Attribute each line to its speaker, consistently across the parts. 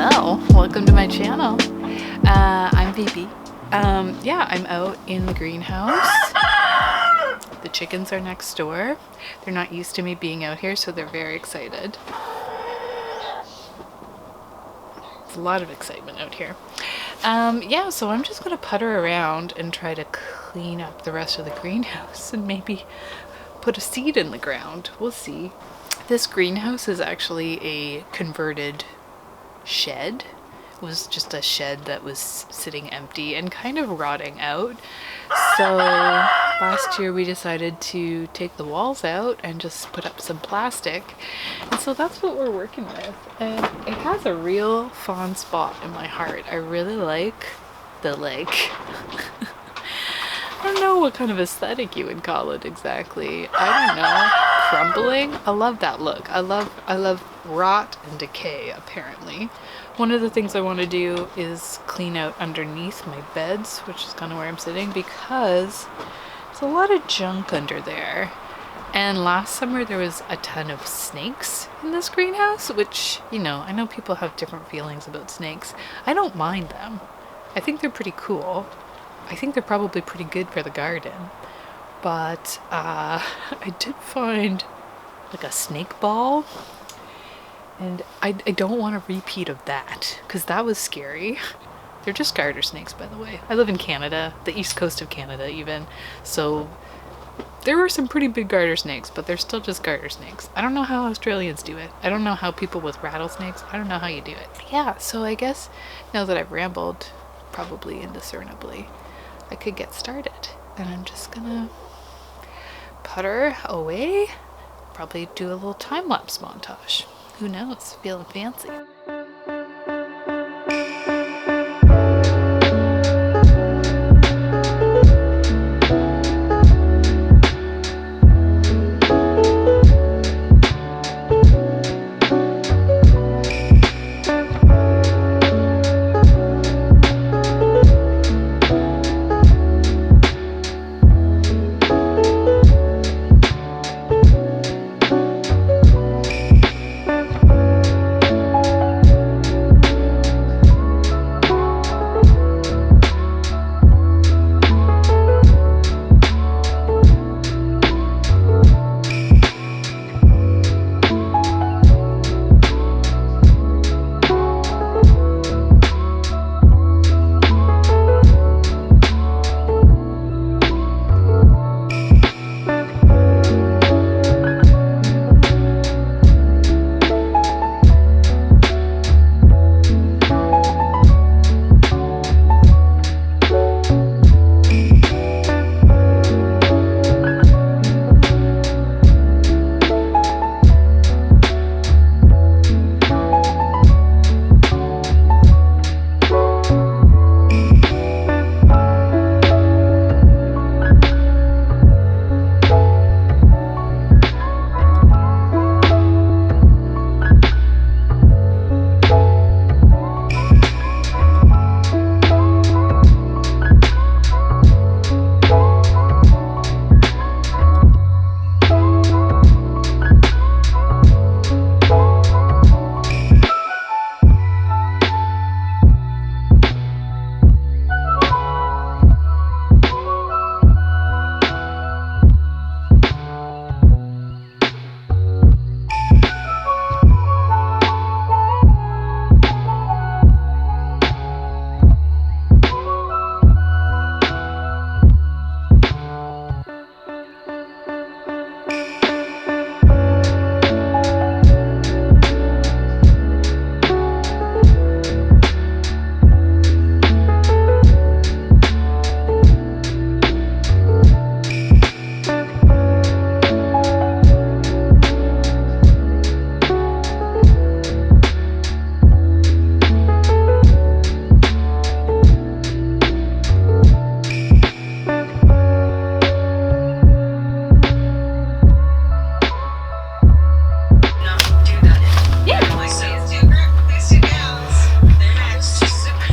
Speaker 1: Hello, welcome to my channel. I'm Vee Bee. Yeah, I'm out in the greenhouse. The chickens are next door. They're not used to me being out here, so they're very excited. There's a lot of excitement out here. Yeah, so I'm just gonna putter around and try to clean up the rest of the greenhouse and maybe put a seed in the ground. We'll see. This greenhouse is actually a converted shed. It was just a shed that was sitting empty and kind of rotting out. So last year we decided to take the walls out and just put up some plastic. And so that's what we're working with. And it has a real fond spot in my heart. I really like the lake. I don't know what kind of aesthetic you would call it exactly. I don't know. Crumbling? I love that look. I love rot and decay, apparently. One of the things I want to do is clean out underneath my beds, which is kind of where I'm sitting, because there's a lot of junk under there. And last summer there was a ton of snakes in this greenhouse, which, you know, I know people have different feelings about snakes. I don't mind them. I think they're pretty cool. I think they're probably pretty good for the garden. But I did find like a snake ball, and I don't want a repeat of that because that was scary. They're just garter snakes, by the way. I live in Canada, the east coast of Canada even, so there were some pretty big garter snakes, but they're still just garter snakes. I don't know how Australians do it. I don't know how people with rattlesnakes, I don't know how you do it. Yeah, so I guess now that I've rambled, probably indiscernibly, I could get started. And I'm just gonna putter away, probably do a little time-lapse montage. Who knows, feeling fancy.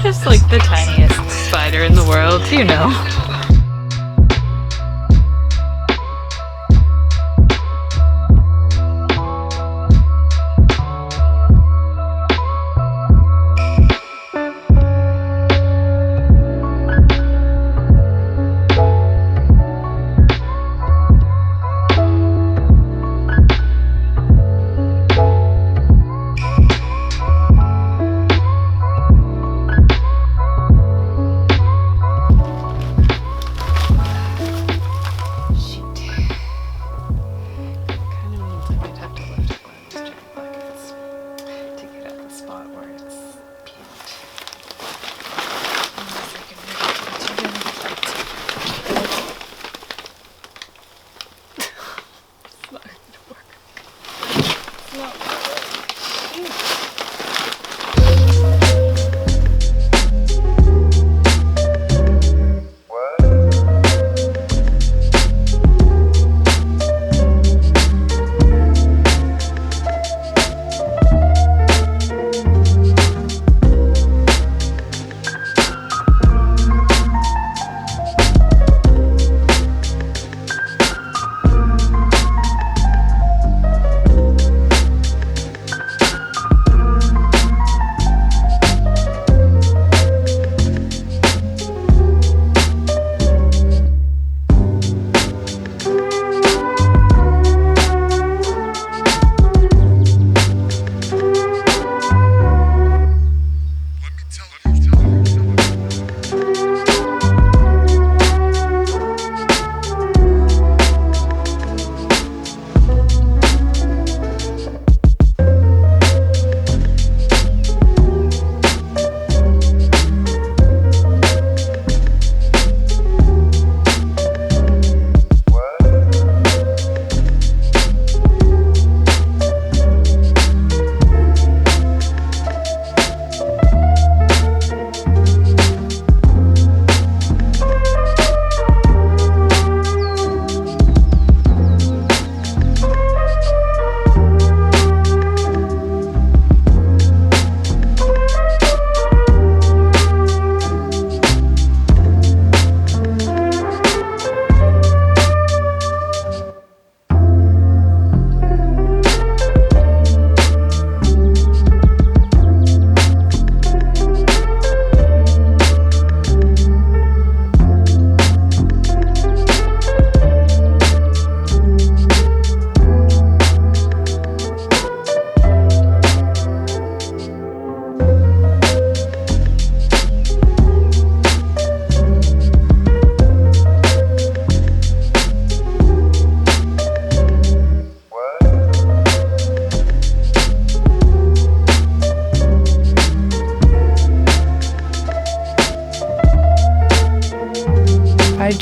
Speaker 1: Just like the tiniest spider in the world, you know.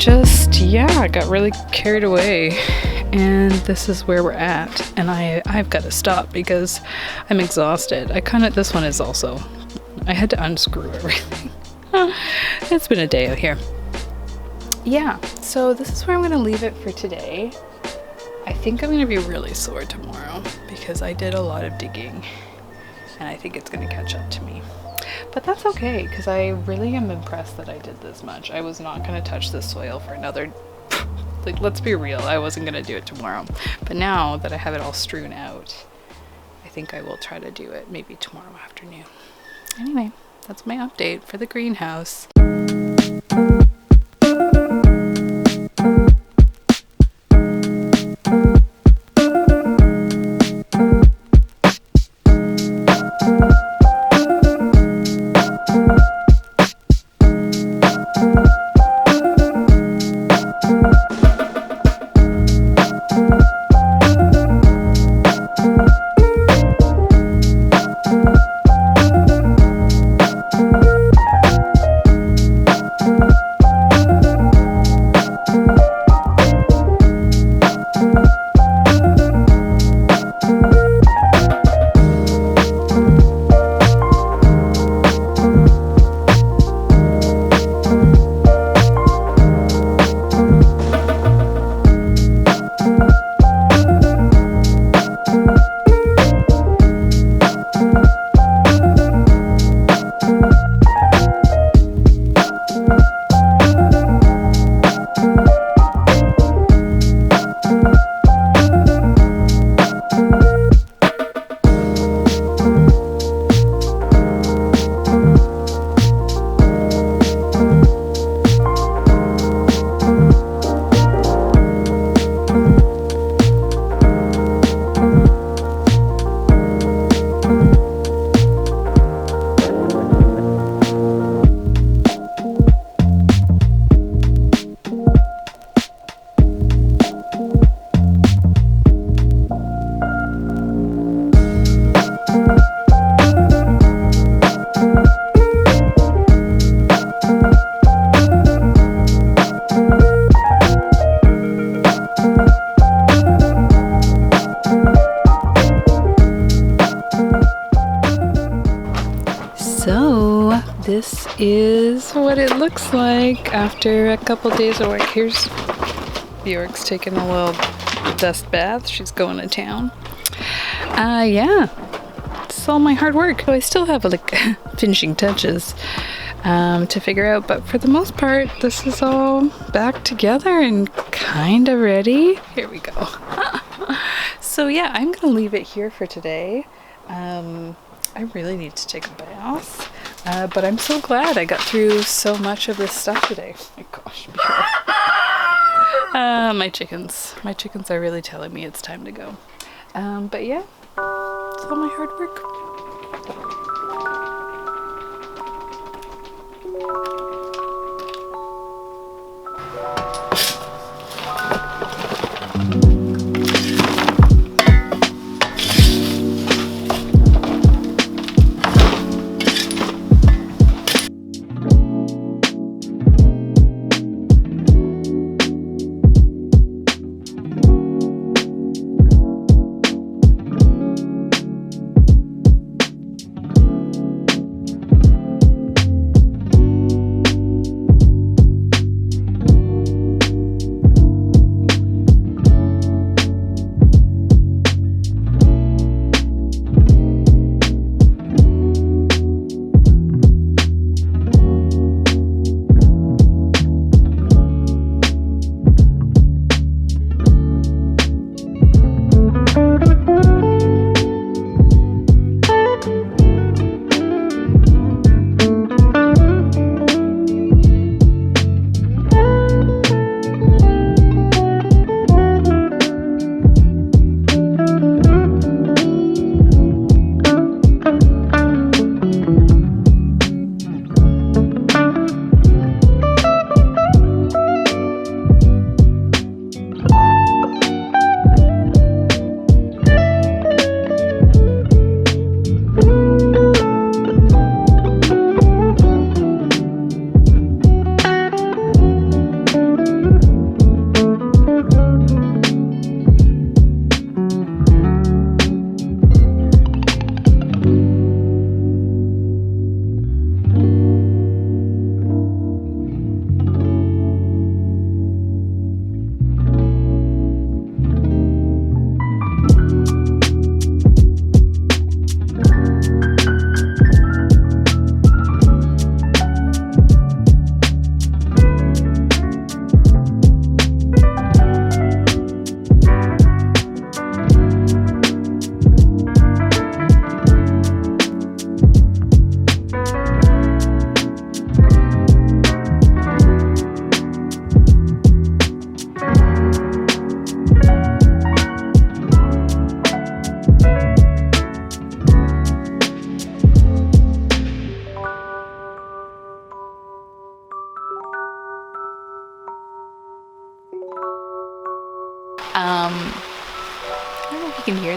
Speaker 1: I got really carried away, and this is where we're at, and I've got to stop because I'm exhausted. This one is also, I had to unscrew everything. It's been a day out here. Yeah, so this is where I'm going to leave it for today. I think I'm going to be really sore tomorrow because I did a lot of digging, and I think it's going to catch up to me. But that's okay, because I really am impressed that I did this much. I was not going to touch the soil for another, like, let's be real, I wasn't going to do it tomorrow. But now that I have it all strewn out, I think I will try to do it maybe tomorrow afternoon. Anyway, that's my update for the greenhouse. So this is what it looks like after a couple days of work. Here's Bjork's taking a little dust bath. She's going to town. Yeah, it's all my hard work. So I still have like finishing touches to figure out, but for the most part, this is all back together and kind of ready. Here we go. So yeah, I'm gonna leave it here for today. I really need to take a bath, but I'm so glad I got through so much of this stuff today. Oh my gosh, my chickens are really telling me it's time to go. But yeah, it's all my hard work.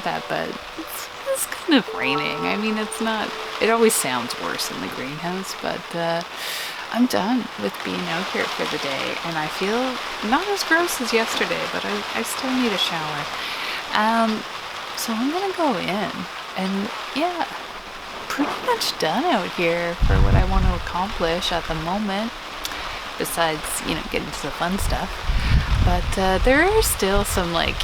Speaker 1: that, but it's kind of raining. I mean, it's not, it always sounds worse in the greenhouse, but I'm done with being out here for the day, and I feel not as gross as yesterday, but I still need a shower. So I'm gonna go in, and yeah, pretty much done out here for what I want to accomplish at the moment, besides, you know, getting to the fun stuff. But there are still some like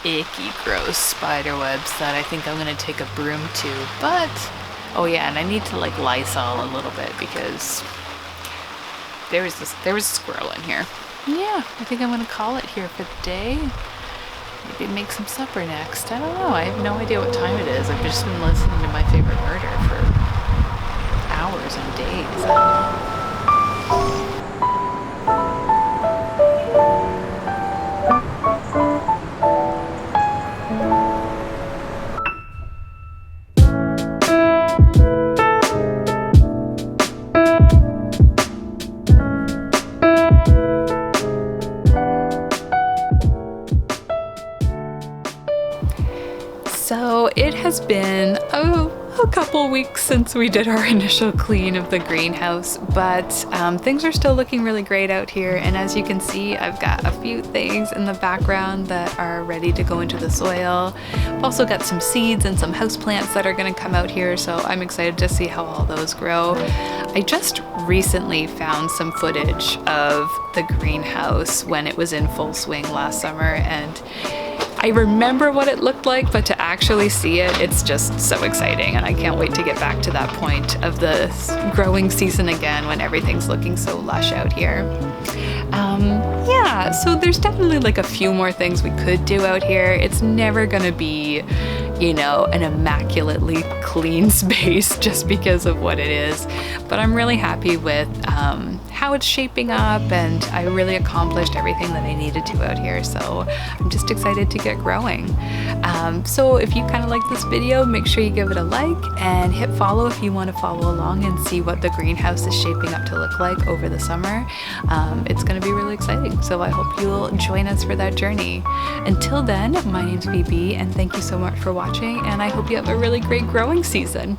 Speaker 1: icky, gross spider webs that I think I'm gonna take a broom to. But oh yeah, and I need to like Lysol a little bit because there was a squirrel in here. Yeah, I think I'm gonna call it here for the day. Maybe make some supper next. I don't know. I have no idea what time it is. I've just been listening to My Favorite Murder for hours and days. I don't know. So it has been a couple weeks since we did our initial clean of the greenhouse, but things are still looking really great out here. And as you can see, I've got a few things in the background that are ready to go into the soil. I've also got some seeds and some houseplants that are going to come out here, so I'm excited to see how all those grow. I just recently found some footage of the greenhouse when it was in full swing last summer, and I remember what it looked like, but to actually see it, it's just so exciting, and I can't wait to get back to that point of the growing season again when everything's looking so lush out here. Yeah, so there's definitely like a few more things we could do out here. It's never gonna be, you know, an immaculately clean space just because of what it is, but I'm really happy with how it's shaping up, and I really accomplished everything that I needed to out here, so I'm just excited to get growing. So if you kind of like this video, make sure you give it a like and hit follow if you want to follow along and see what the greenhouse is shaping up to look like over the summer. It's going to be really exciting, so I hope you'll join us for that journey. Until then, my name's Vee Bee, and thank you so much for watching, and I hope you have a really great growing season.